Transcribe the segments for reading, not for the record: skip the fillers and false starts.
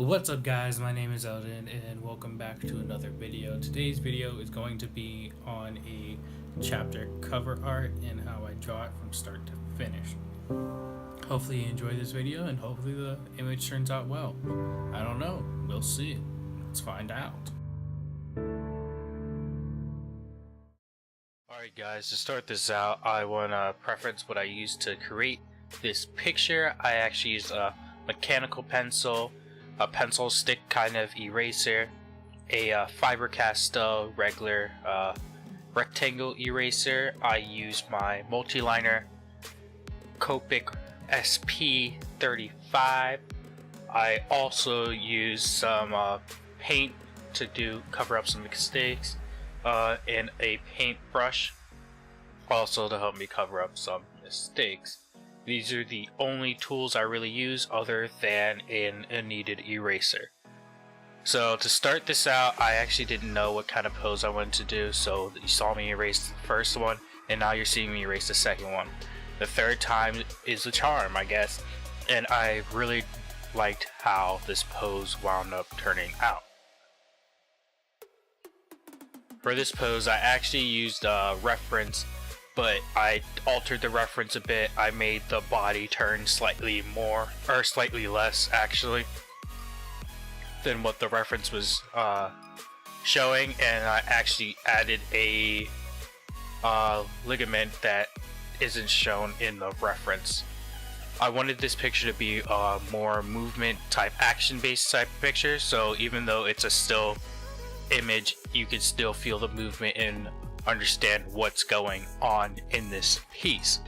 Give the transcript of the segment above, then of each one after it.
What's up guys, my name is Eldon and welcome back to another video. Today's video is going to be on a chapter cover art and how I draw it from start to finish. Hopefully you enjoy this video and hopefully the image turns out well. I don't know, we'll see. Let's find out. Alright guys, to start this out, I want to preference what I used to create this picture. I actually used a mechanical pencil, a pencil stick kind of eraser, a Faber-Castell regular rectangle eraser. I use my multi-liner Copic SP35. I also use some paint to cover up some mistakes, and a paintbrush also to help me cover up some mistakes. These are the only tools I really use other than a kneaded eraser. So to start this out, I actually didn't know what kind of pose I wanted to do, so you saw me erase the first one, and now you're seeing me erase the second one. The third time is the charm, I guess, and I really liked how this pose wound up turning out. For this pose, I actually used a reference, but I altered the reference a bit. I made the body turn slightly more, or slightly less actually, than what the reference was showing, and I actually added a ligament that isn't shown in the reference. I wanted this picture to be a more movement type, action based type picture, so even though it's a still image, you can still feel the movement and understand what's going on in this piece.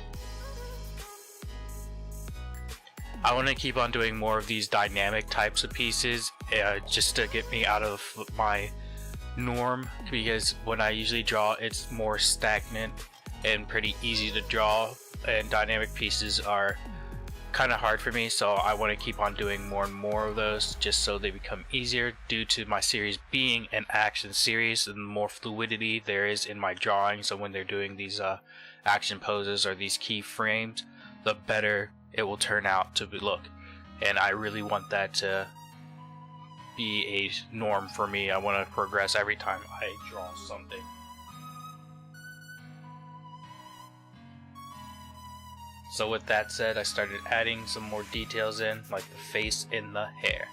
I want to keep on doing more of these dynamic types of pieces, just to get me out of my norm, because when I usually draw it's more stagnant and pretty easy to draw, and dynamic pieces are kind of hard for me, so I want to keep on doing more and more of those just so they become easier, due to my series being an action series, and the more fluidity there is in my drawing, so when they're doing these action poses or these key frames, the better it will turn out to look, and I really want that to be a norm for me. I want to progress every time I draw something. So with that said, I started adding some more details in, like the face and the hair.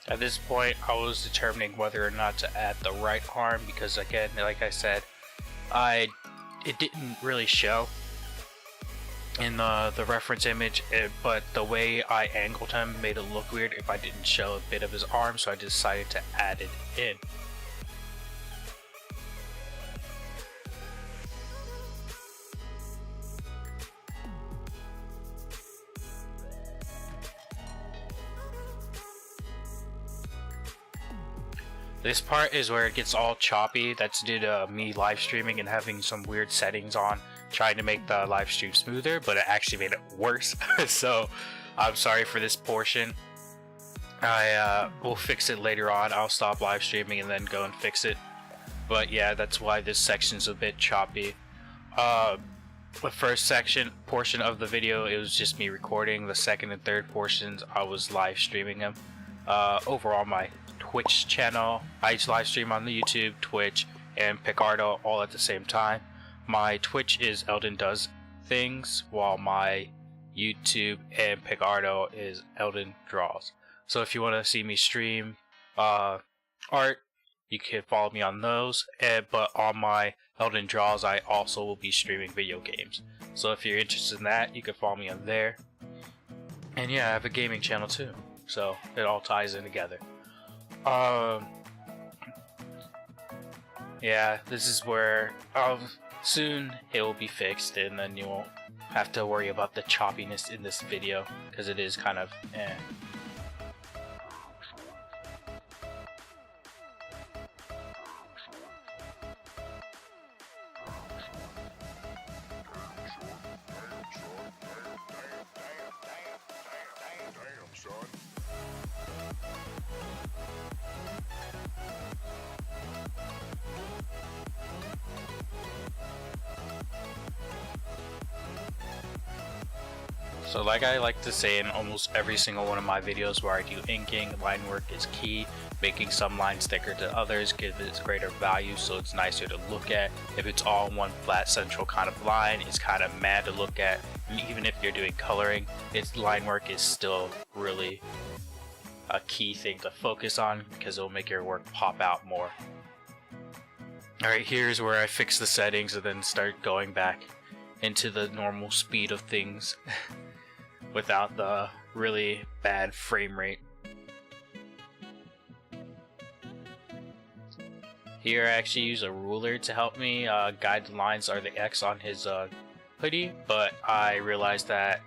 At this point, I was determining whether or not to add the right arm, because again, like I said, it didn't really show in the reference image, but the way I angled him made it look weird if I didn't show a bit of his arm, so I decided to add it in. This part is where it gets all choppy. That's due to me live streaming and having some weird settings on, trying to make the live stream smoother, but it actually made it worse. So I'm sorry for this portion. I will fix it later on. I'll stop live streaming and then go and fix it. But yeah, that's why this section's a bit choppy. The first portion of the video, it was just me recording. The second and third portions, I was live streaming them. Overall, my Twitch channel, I live stream on the YouTube, Twitch, and Picardo all at the same time. My Twitch is Eldon Does Things, while my YouTube and Picardo is EldenDraws. So if you want to see me stream art, you can follow me on those, but on my EldenDraws I also will be streaming video games. So if you're interested in that, you can follow me on there. And yeah, I have a gaming channel too, so it all ties in together. Yeah, this is where soon it will be fixed, and then you won't have to worry about the choppiness in this video because it is kind of So like I like to say in almost every single one of my videos where I do inking, line work is key. Making some lines thicker to others gives it greater value, so it's nicer to look at. If it's all one flat central kind of line, it's kind of mad to look at. And even if you're doing coloring, its line work is still really a key thing to focus on because it'll make your work pop out more. Alright, here's where I fix the settings and then start going back into the normal speed of things without the really bad frame rate. Here I actually use a ruler to help me guide the lines or the X on his hoodie, but I realized that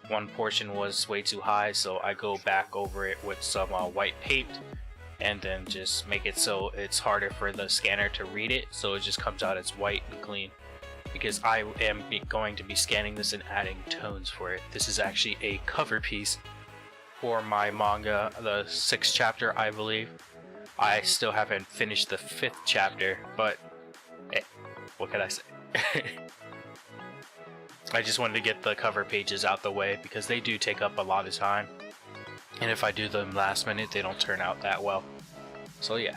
one portion was way too high, so I go back over it with some white paint and then just make it so it's harder for the scanner to read it, so it just comes out as white and clean. Because I am going to be scanning this and adding tones for it. This is actually a cover piece for my manga, the 6th chapter I believe. I still haven't finished the 5th chapter, but what can I say? I just wanted to get the cover pages out the way because they do take up a lot of time. And if I do them last minute, they don't turn out that well. So yeah.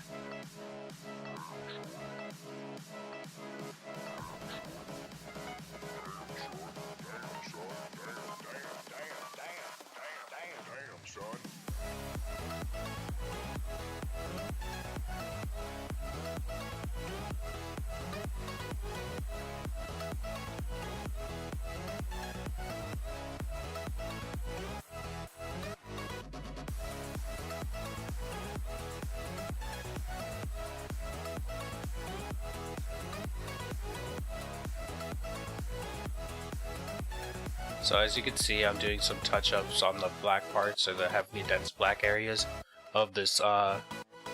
So as you can see, I'm doing some touch-ups on the black parts or the heavily dense black areas of this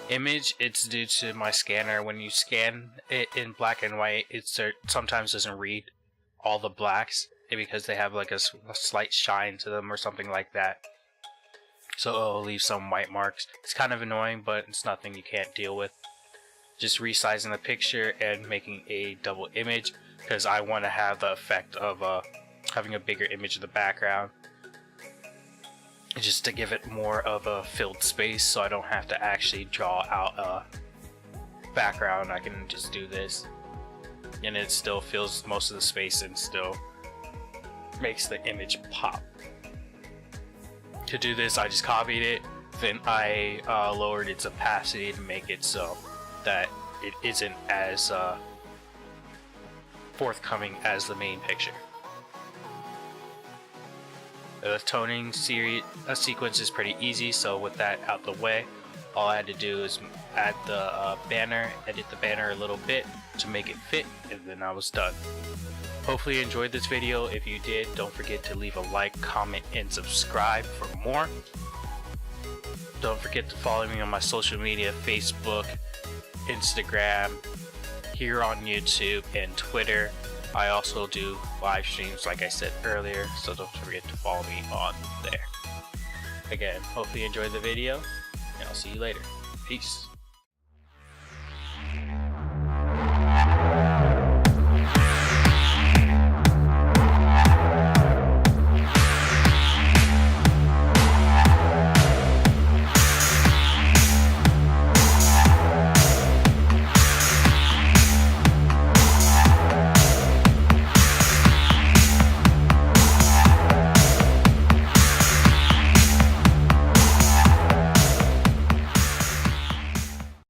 image. It's due to my scanner. When you scan it in black and white, it sometimes doesn't read all the blacks because they have like a slight shine to them or something like that. So it'll leave some white marks. It's kind of annoying, but it's nothing you can't deal with. Just resizing the picture and making a double image because I want to have the effect of having a bigger image of the background, just to give it more of a filled space so I don't have to actually draw out a background. I can just do this and it still fills most of the space and still makes the image pop. To do this, I just copied it, then I lowered its opacity to make it so that it isn't as forthcoming as the main picture. The toning sequence is pretty easy, so with that out the way, all I had to do is add the banner, edit the banner a little bit to make it fit, and then I was done. Hopefully you enjoyed this video. If you did, don't forget to leave a like, comment, and subscribe for more. Don't forget to follow me on my social media, Facebook, Instagram, here on YouTube, and Twitter. I also do live streams like I said earlier, so don't forget to follow me on there. Again, hopefully you enjoyed the video, and I'll see you later. Peace.